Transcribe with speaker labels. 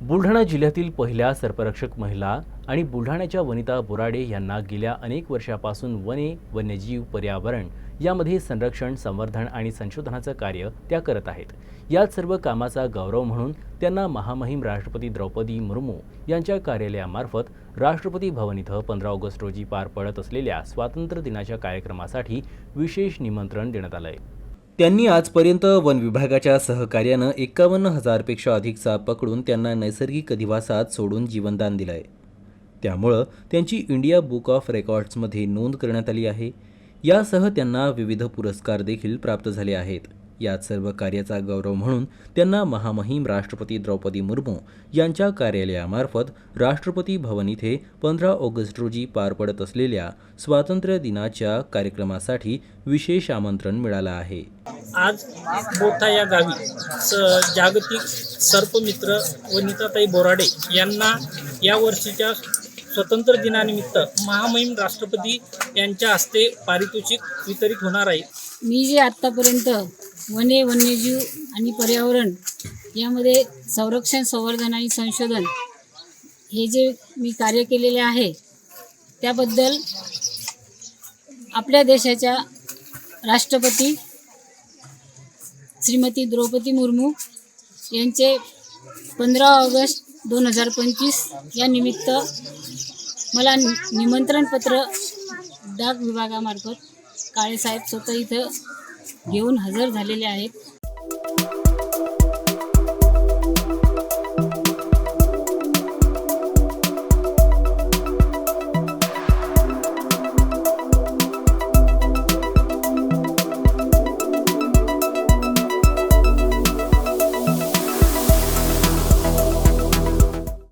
Speaker 1: बुलढाणा जिल्ह्यातील पहिल्या सर्परक्षक महिला आणि बुलढाण्याच्या वनिता बोराडे यांना गेल्या अनेक वर्षापासून वने, वन्यजीव, पर्यावरण यामध्ये संरक्षण, संवर्धन आणि संशोधनाचं कार्य त्या करत आहेत. याच सर्व कामाचा गौरव म्हणून त्यांना महामहिम राष्ट्रपती द्रौपदी मुर्मू यांच्या कार्यालयामार्फत राष्ट्रपती भवन इथं 15 ऑगस्ट रोजी पार पडत असलेल्या स्वातंत्र्य दिनाच्या कार्यक्रमासाठी विशेष निमंत्रण देण्यात आलं आहे. त्यांनी आजपर्यंत वन विभागाच्या सहकार्यानं 51,000 पेक्षा अधिक साप पकडून त्यांना नैसर्गिक अधिवासात सोडून जीवनदान दिलंय. त्यामुळं त्यांची इंडिया बुक ऑफ रेकॉर्ड्समध्ये नोंद करण्यात आली आहे. यासह त्यांना विविध पुरस्कार देखील प्राप्त झाले आहेत. यात सर्व कार्याचा गौरव म्हणून त्यांना महामहिम राष्ट्रपती द्रौपदी मुर्मू यांच्या कार्यालयामार्फत राष्ट्रपती भवन इथे 15 ऑगस्ट रोजी पार पडत असलेल्या स्वातंत्र्य दिनाच्या कार्यक्रमासाठी विशेष आमंत्रण मिळालं आहे.
Speaker 2: आज बोथा या गावी जागतिक सर्पमित्र वनिताताई बोराडे यांना या वर्षीच्या स्वतंत्र दिनानिमित्त महामहिम राष्ट्रपती यांच्या हस्ते पारितोषिक वितरित होणार आहे.
Speaker 3: मी जे आत्तापर्यंत वने, वन्यजीव आणि पर्यावरण यामध्ये संरक्षण, संवर्धन आणि संशोधन हे जे मी कार्य केलेले आहे त्याबद्दल आपल्या देशाच्या राष्ट्रपती श्रीमती द्रौपदी मुर्मू यांचे 15 ऑगस्ट 2025 या निमित्त मला निमंत्रणपत्र डाक विभागामार्फत काळेसाहेब स्वतः इथं घेऊन हजर झालेले आहेत.